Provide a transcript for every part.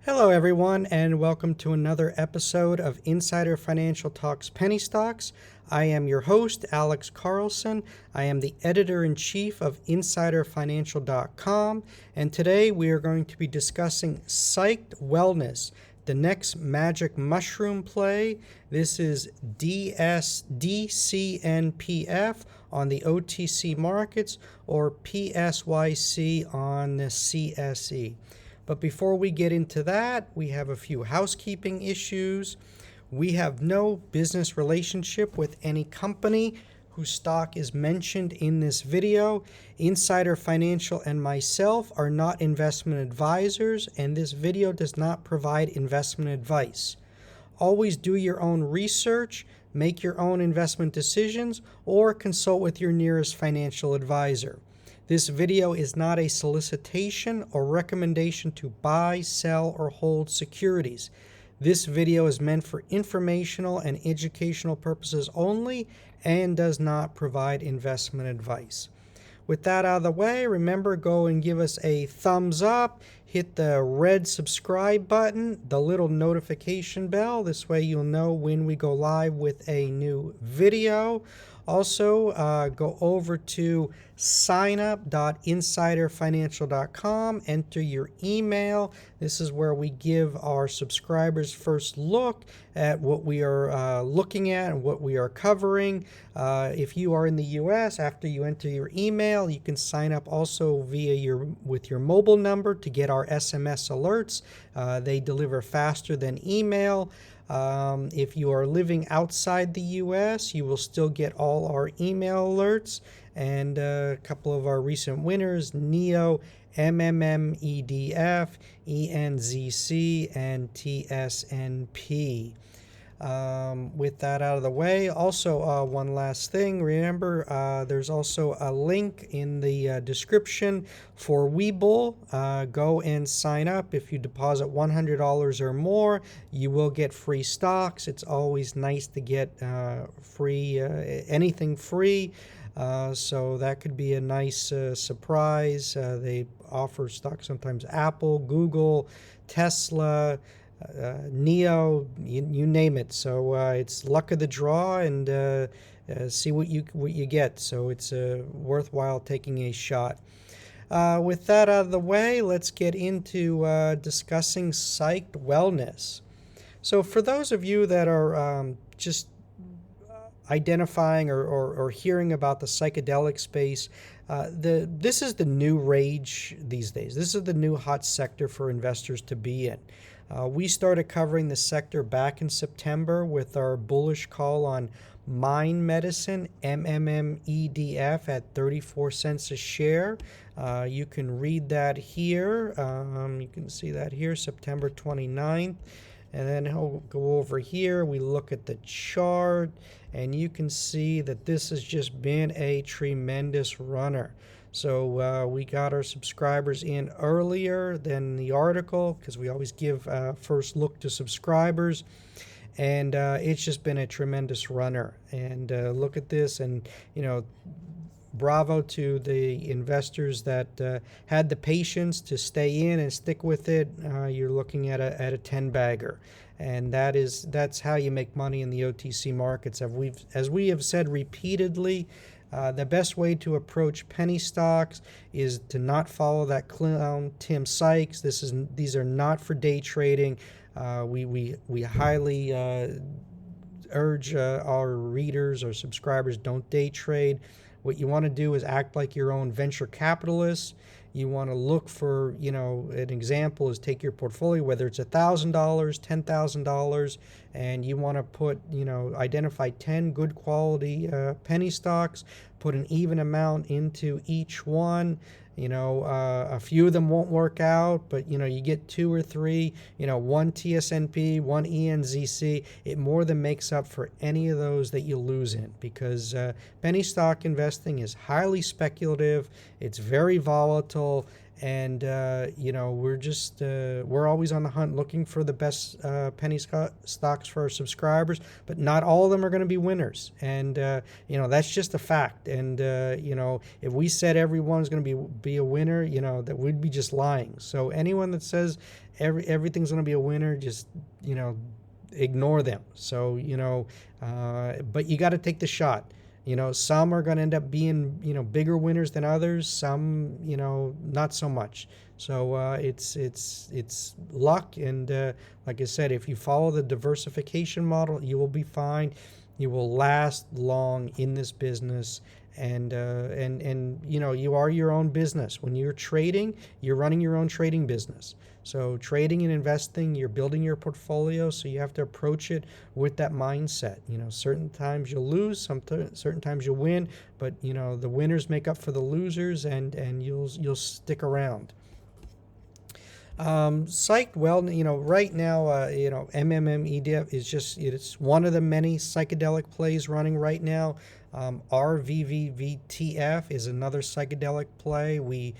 Hello, everyone, and welcome to another episode of Insider Financial Talks Penny Stocks. I am your host, Alex Carlson. I am the editor-in-chief of InsiderFinancial.com, and today we are going to be discussing Psyched Wellness, the next magic mushroom play. This is DCNPF on the OTC markets or PSYC on the CSE. But before we get into that, we have a few housekeeping issues. We have no business relationship with any company whose stock is mentioned in this video. Insider Financial and myself are not investment advisors, and this video does not provide investment advice. Always do your own research, make your own investment decisions, or consult with your nearest financial advisor. This video is not a solicitation or recommendation to buy, sell, or hold securities. This video is meant for informational and educational purposes only and does not provide investment advice. With that out of the way, remember, go and give us a thumbs up, hit the red subscribe button, the little notification bell. This way you'll know when we go live with a new video. Also, go over to signup.insiderfinancial.com, enter your email. This is where we give our subscribers first look at what we are looking at and what we are covering. If you are in the U.S., after you enter your email, you can sign up also with your mobile number to get our SMS alerts. They deliver faster than email. If you are living outside the U.S., you will still get all our email alerts. And a couple of our recent winners, NEO, MMMEDF, ENZC, and TSNP. With that out of the way, also one last thing. Remember, there's also a link in the description for Webull. Go and sign up. If you deposit $100 or more, you will get free stocks. It's always nice to get anything free. So that could be a nice surprise. They offer stocks, sometimes Apple, Google, Tesla, NEO, you name it. So it's luck of the draw, and see what you get. So it's worthwhile taking a shot. With that out of the way, let's get into discussing Psyched Wellness. So for those of you that are just identifying or hearing about the psychedelic space, this is the new rage these days. This is the new hot sector for investors to be in. We started covering the sector back in September with our bullish call on Mind Medicine, MMMEDF, at 34 cents a share. You can read that here. You can see that here, September 29th. And then he'll go over here. We look at the chart, and you can see that this has just been a tremendous runner. So we got our subscribers in earlier than the article because we always give first look to subscribers. And it's just been a tremendous runner. And look at this, and bravo to the investors that had the patience to stay in and stick with it. You're looking at a 10-bagger, and that's how you make money in the OTC markets. As we have said repeatedly, the best way to approach penny stocks is to not follow that clown Tim Sykes. These are not for day trading. We highly urge our readers or subscribers, don't day trade. What you want to do is act like your own venture capitalist. You want to look for, an example is take your portfolio, whether it's $1,000, $10,000, and you want to put, identify 10 good quality penny stocks, put an even amount into each one. A few of them won't work out, but you get 2 or 3, one TSNP, one ENZC. It more than makes up for any of those that you lose in, because penny stock investing is highly speculative. It's very volatile, And we're always on the hunt looking for the best penny stocks for our subscribers, but not all of them are going to be winners. And that's just a fact. And if we said everyone's going to be a winner, that we'd be just lying. So anyone that says everything's going to be a winner, just ignore them. So but you got to take the shot. Some are going to end up being, bigger winners than others. Some, not so much. So it's luck. And like I said, if you follow the diversification model, you will be fine. You will last long in this business. And you are your own business. When you're trading, you're running your own trading business. So trading and investing, you're building your portfolio, so you have to approach it with that mindset. Certain times you'll lose, certain times you'll win, but the winners make up for the losers, and you'll stick around. Psyched Wellness, right now, MMMEDF is it's one of the many psychedelic plays running right now. RVVTF is another psychedelic play. We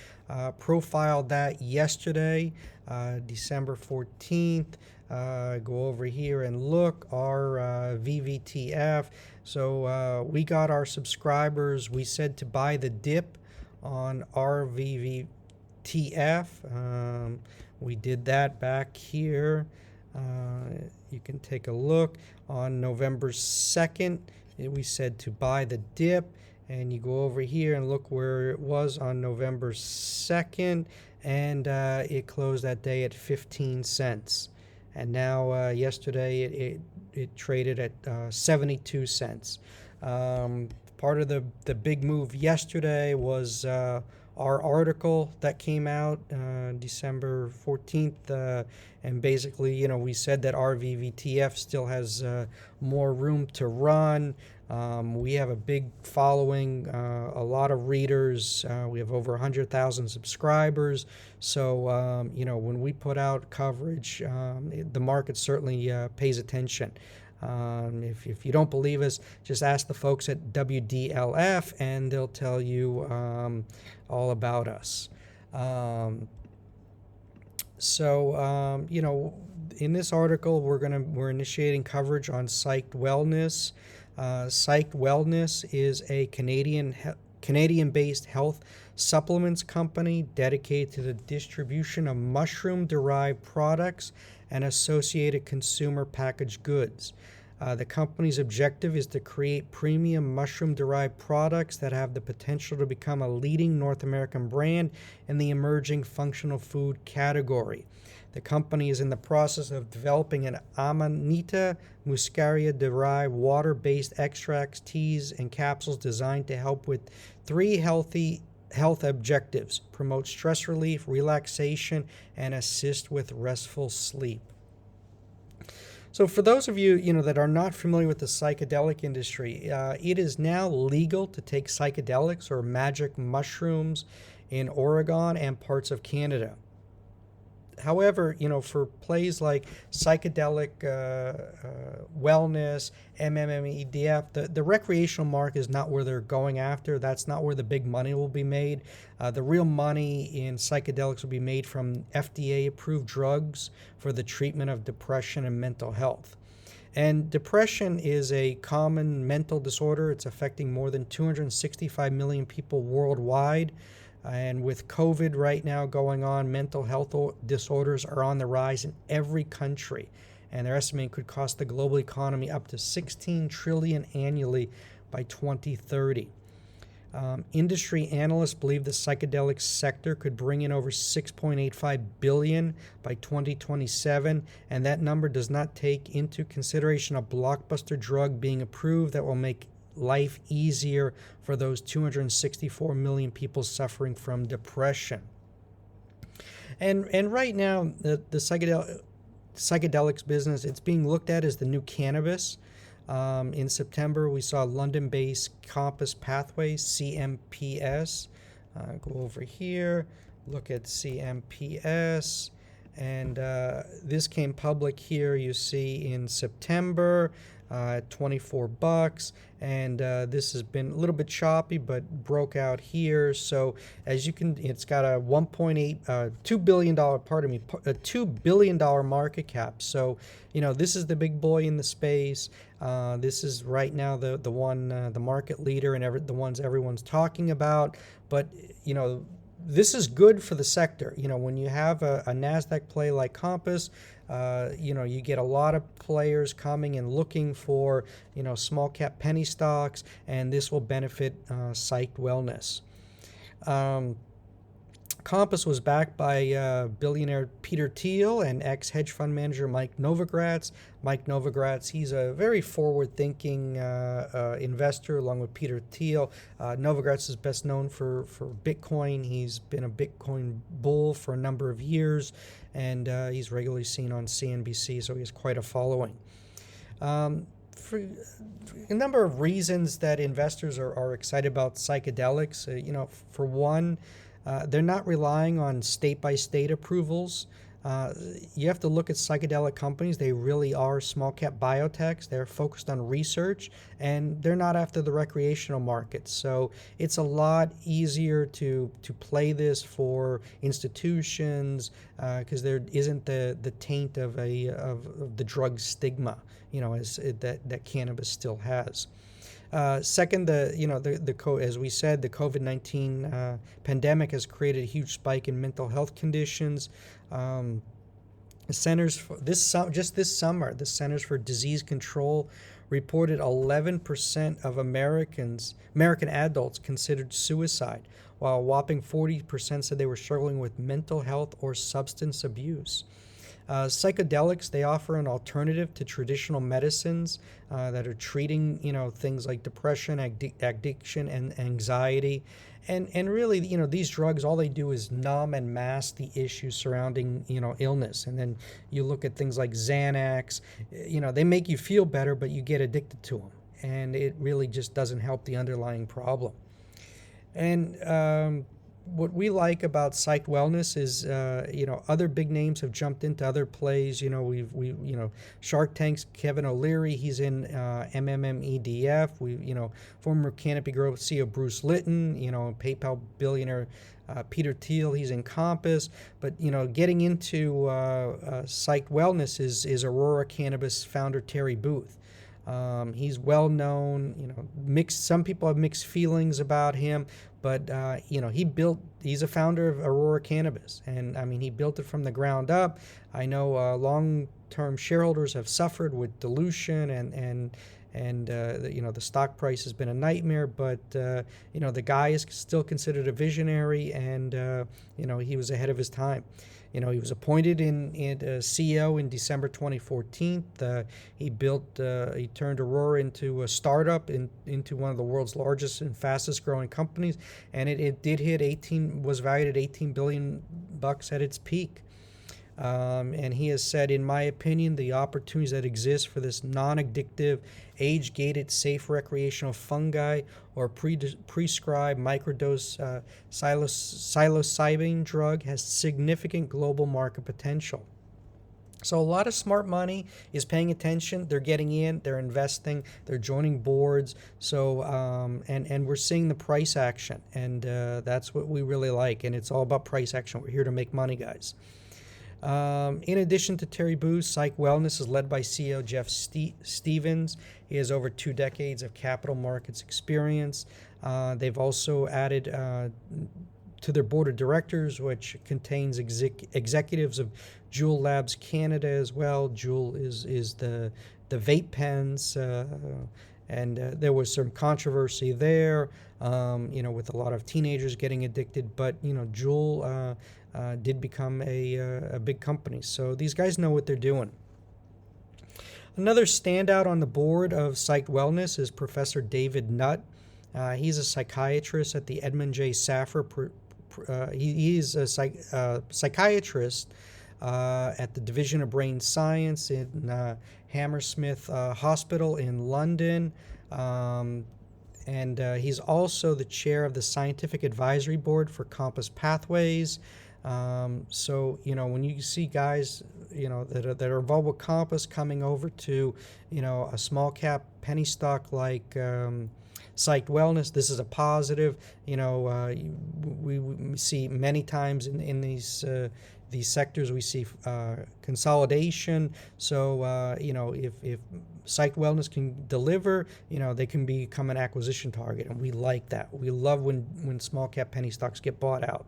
profiled that yesterday, December 14th. Go over here and look, our VVTF. So we got our subscribers. We said to buy the dip on RVVTF. We did that back here. You can take a look. On November 2nd, we said to buy the dip, and you go over here and look where it was on November 2nd, and it closed that day at 15 cents. And now yesterday it traded at 72 cents. Part of the big move yesterday was our article that came out December 14th, and basically, we said that RVVTF still has more room to run. We have a big following, a lot of readers. We have over 100,000 subscribers. So, when we put out coverage, the market certainly pays attention. If you don't believe us, just ask the folks at WDLF, and they'll tell you all about us. In this article, we're initiating coverage on Psyched Wellness. Psyched Wellness is a Canadian-based health supplements company dedicated to the distribution of mushroom-derived products and associated consumer packaged goods. The company's objective is to create premium mushroom-derived products that have the potential to become a leading North American brand in the emerging functional food category. The company is in the process of developing an Amanita muscaria-derived water-based extracts, teas, and capsules designed to help with three health objectives: promote stress relief, relaxation, and assist with restful sleep. So for those of you, that are not familiar with the psychedelic industry, it is now legal to take psychedelics or magic mushrooms in Oregon and parts of Canada. However, for plays like Psychedelic Wellness, MMMEDF, the recreational market is not where they're going after. That's not where the big money will be made. The real money in psychedelics will be made from FDA-approved drugs for the treatment of depression and mental health. And depression is a common mental disorder. It's affecting more than 265 million people worldwide. And with COVID right now going on, mental health disorders are on the rise in every country. And they're estimating could cost the global economy up to $16 trillion annually by 2030. Industry analysts believe the psychedelic sector could bring in over $6.85 billion by 2027, and that number does not take into consideration a blockbuster drug being approved that will make life easier for those 264 million people suffering from depression. And right now, the psychedelics business, it's being looked at as the new cannabis. In September, we saw London-based Compass Pathways, CMPS. Go over here, look at CMPS. And this came public here, you see, in September. at 24 bucks, and this has been a little bit choppy, but broke out here. So as you can, it's got a $2 billion, pardon me, a $2 billion market cap. So this is the big boy in the space. This is right now the one, the market leader, and the ones everyone's talking about. But this is good for the sector. When you have a NASDAQ play like Compass, you get a lot of players coming and looking for, small cap penny stocks, and this will benefit Psyched Wellness. Compass was backed by billionaire Peter Thiel and ex-hedge fund manager Mike Novogratz. Mike Novogratz, he's a very forward-thinking investor along with Peter Thiel. Novogratz is best known for Bitcoin. He's been a Bitcoin bull for a number of years, and he's regularly seen on CNBC, so he has quite a following. For a number of reasons that investors are excited about psychedelics, for one, they're not relying on state-by-state approvals. You have to look at psychedelic companies. They really are small-cap biotechs. They're focused on research, and they're not after the recreational market. So it's a lot easier to play this for institutions because there isn't the taint of the drug stigma, that cannabis still has. Second, as we said, the COVID-19 pandemic has created a huge spike in mental health conditions. Centers for this summer, the Centers for Disease Control reported 11% of American adults considered suicide, while a whopping 40% said they were struggling with mental health or substance abuse. Psychedelics, they offer an alternative to traditional medicines that are treating, things like depression, addiction, and anxiety. And really, these drugs, all they do is numb and mask the issues surrounding, illness. And then you look at things like Xanax, they make you feel better, but you get addicted to them. And it really just doesn't help the underlying problem. And what we like about Psyched Wellness is, other big names have jumped into other plays. Shark Tank's Kevin O'Leary, he's in MMMEDF. Former Canopy Growth CEO Bruce Litton, PayPal billionaire Peter Thiel, he's in Compass. But, getting into Psyched Wellness is Aurora Cannabis founder Terry Booth. He's well known, some people have mixed feelings about him, but, he's a founder of Aurora Cannabis, and he built it from the ground up. I know long-term shareholders have suffered with dilution and the stock price has been a nightmare, but, the guy is still considered a visionary, and, he was ahead of his time. He was appointed in CEO in December 2014. He turned Aurora into a startup, into one of the world's largest and fastest growing companies, and it did was valued at $18 billion at its peak. And he has said, in my opinion, the opportunities that exist for this non-addictive, age-gated, safe recreational fungi or prescribed microdose psilocybin drug has significant global market potential. So a lot of smart money is paying attention. They're getting in, they're investing, they're joining boards. So and we're seeing the price action, and that's what we really like. And it's all about price action. We're here to make money, guys. In addition to Terry Booth, Psyched Wellness is led by CEO Jeff Stevens. He has over 2 decades of capital markets experience. They've also added to their board of directors, which contains executives of Juul Labs Canada as well. Juul is the vape pens, and there was some controversy there, with a lot of teenagers getting addicted. But Juul did become a big company. So these guys know what they're doing. Another standout on the board of Psyched Wellness is Professor David Nutt. He's a psychiatrist at the Edmund J. Saffer. He's a psychiatrist at the Division of Brain Science in Hammersmith Hospital in London. And he's also the chair of the Scientific Advisory Board for Compass Pathways. So, when you see guys, that are involved with Compass coming over to, a small cap penny stock like Psyched Wellness. This is a positive. We see many times in these sectors, we see consolidation. So, if Psyched Wellness can deliver, they can become an acquisition target, and we like that. We love when small cap penny stocks get bought out.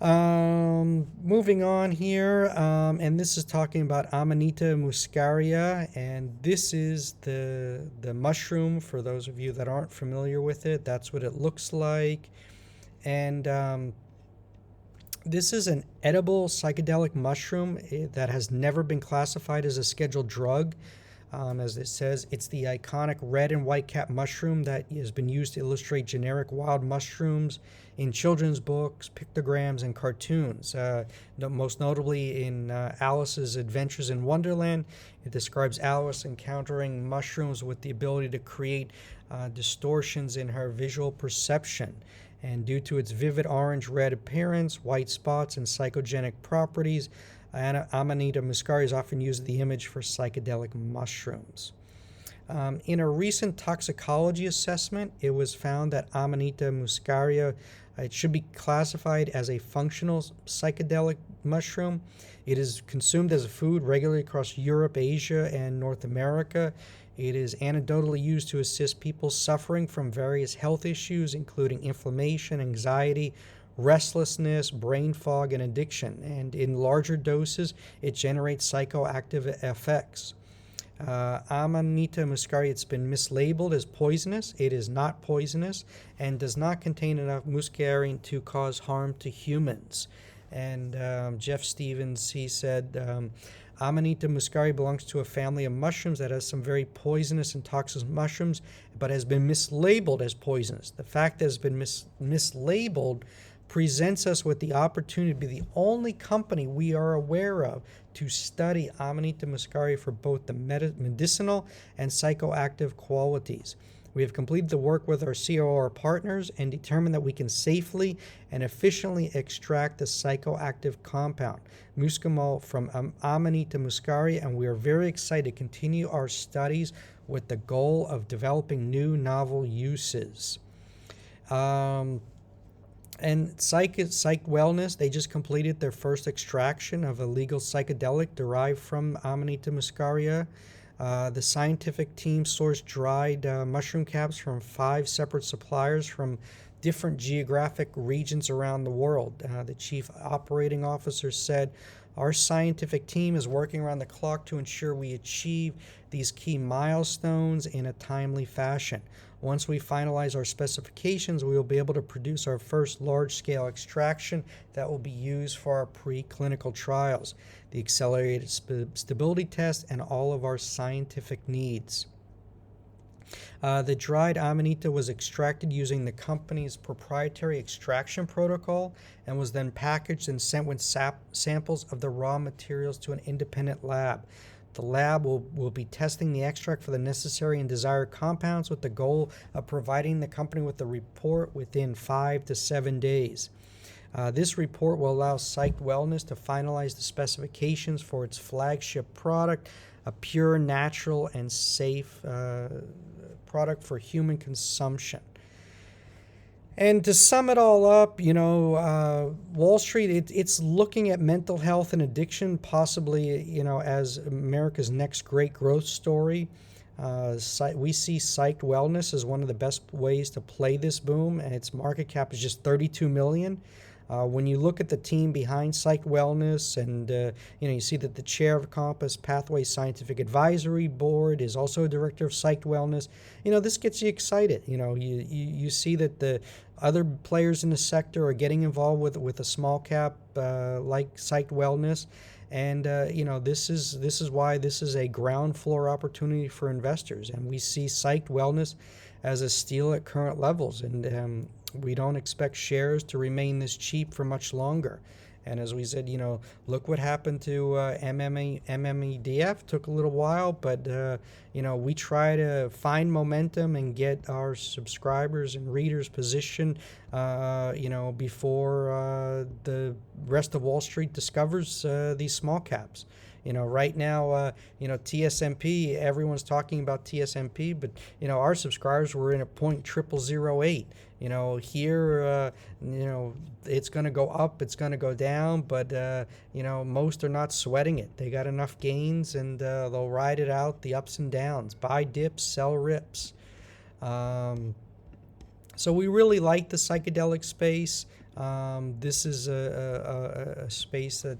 Moving on here, and this is talking about Amanita muscaria, and this is the mushroom. For those of you that aren't familiar with it, that's what it looks like. And this is an edible psychedelic mushroom that has never been classified as a scheduled drug. As it says, it's the iconic red and white cap mushroom that has been used to illustrate generic wild mushrooms in children's books, pictograms, and cartoons. Most notably in Alice's Adventures in Wonderland, it describes Alice encountering mushrooms with the ability to create distortions in her visual perception. And due to its vivid orange-red appearance, white spots, and psychogenic properties, Amanita muscaria is often used as the image for psychedelic mushrooms. In a recent toxicology assessment, it was found that Amanita muscaria, it should be classified as a functional psychedelic mushroom. It is consumed as a food regularly across Europe, Asia, and North America. It is anecdotally used to assist people suffering from various health issues, including inflammation, anxiety, restlessness, brain fog, and addiction. And in larger doses, it generates psychoactive effects. Amanita muscaria, it's been mislabeled as poisonous. It is not poisonous and does not contain enough muscarine to cause harm to humans. And Jeff Stevens, he said, Amanita muscaria belongs to a family of mushrooms that has some very poisonous and toxic mushrooms, but has been mislabeled as poisonous. The fact that it's been mislabeled presents us with the opportunity to be the only company we are aware of to study Amanita muscaria for both the medicinal and psychoactive qualities. We have completed the work with our CRO partners and determined that we can safely and efficiently extract the psychoactive compound, muscimol, from Amanita muscaria, and we are very excited to continue our studies with the goal of developing new novel uses. And Psyched Wellness, they just completed their first extraction of a legal psychedelic derived from Amanita muscaria. The scientific team sourced dried mushroom caps from 5 separate suppliers from different geographic regions around the world. The chief operating officer said, "Our scientific team is working around the clock to ensure we achieve these key milestones in a timely fashion. Once we finalize our specifications, we will be able to produce our first large-scale extraction that will be used for our preclinical trials, the accelerated stability test, and all of our scientific needs." The dried Amanita was extracted using the company's proprietary extraction protocol and was then packaged and sent with samples of the raw materials to an independent lab. The lab will be testing the extract for the necessary and desired compounds with the goal of providing the company with a report within 5 to 7 days. This report will allow Psyched Wellness to finalize the specifications for its flagship product, a pure, natural, and safe product for human consumption. And to sum it all up, Wall Street, it's looking at mental health and addiction possibly, as America's next great growth story. We see Psyched Wellness as one of the best ways to play this boom, and its market cap is just $32 million. When you look at the team behind Psyched Wellness, and you see that the chair of Compass Pathways Scientific Advisory Board is also a director of Psyched Wellness, this gets you excited. You see that the other players in the sector are getting involved with a small cap like Psyched Wellness, and this is why this is a ground floor opportunity for investors, and we see Psyched Wellness as a steal at current levels, and we don't expect shares to remain this cheap for much longer. And as we said, look what happened to MMEDF. Took a little while, but we try to find momentum and get our subscribers and readers positioned, before the rest of Wall Street discovers these small caps. Right now, TSMP, everyone's talking about TSMP, but, our subscribers were in a 0.0008. Here, it's going to go up, it's going to go down, but, most are not sweating it. They got enough gains, and they'll ride it out, the ups and downs. Buy dips, sell rips. So we really like the psychedelic space. This is a space that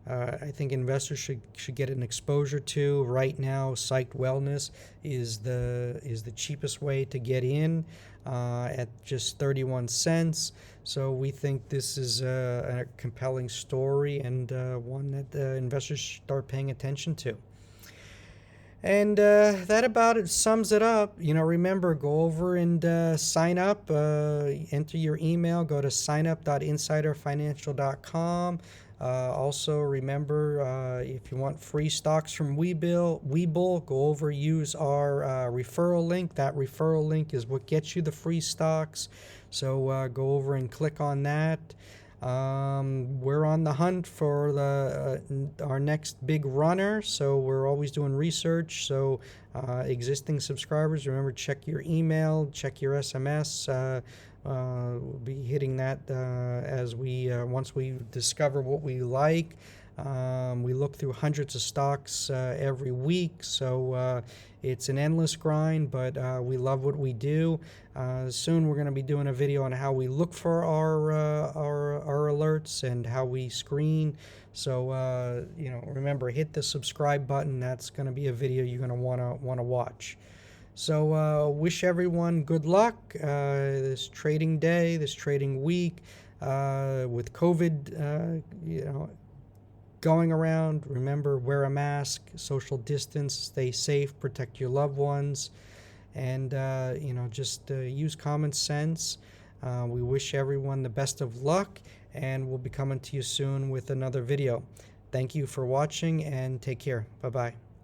I think investors should get an exposure to. Right now, Psyched Wellness is the cheapest way to get in at just 31 cents. So we think this is a compelling story, and one that investors should start paying attention to. And that about it sums it up. Remember, go over and sign up. Enter your email. Go to signup.insiderfinancial.com. Also, remember, if you want free stocks from Webull, go over, use our referral link. That referral link is what gets you the free stocks. So go over and click on that. We're on the hunt for our next big runner, so we're always doing research. So existing subscribers, remember, check your email, check your SMS. We'll be hitting that as once we discover what we like. We look through hundreds of stocks every week, so it's an endless grind, but we love what we do. Soon we're going to be doing a video on how we look for our alerts and how we screen. So remember, hit the subscribe button. That's going to be a video you're going to want to watch. So wish everyone good luck this trading day, this trading week, with COVID, going around. Remember, wear a mask, social distance, stay safe, protect your loved ones, and just use common sense. We wish everyone the best of luck, and we'll be coming to you soon with another video. Thank you for watching, and take care. Bye-bye.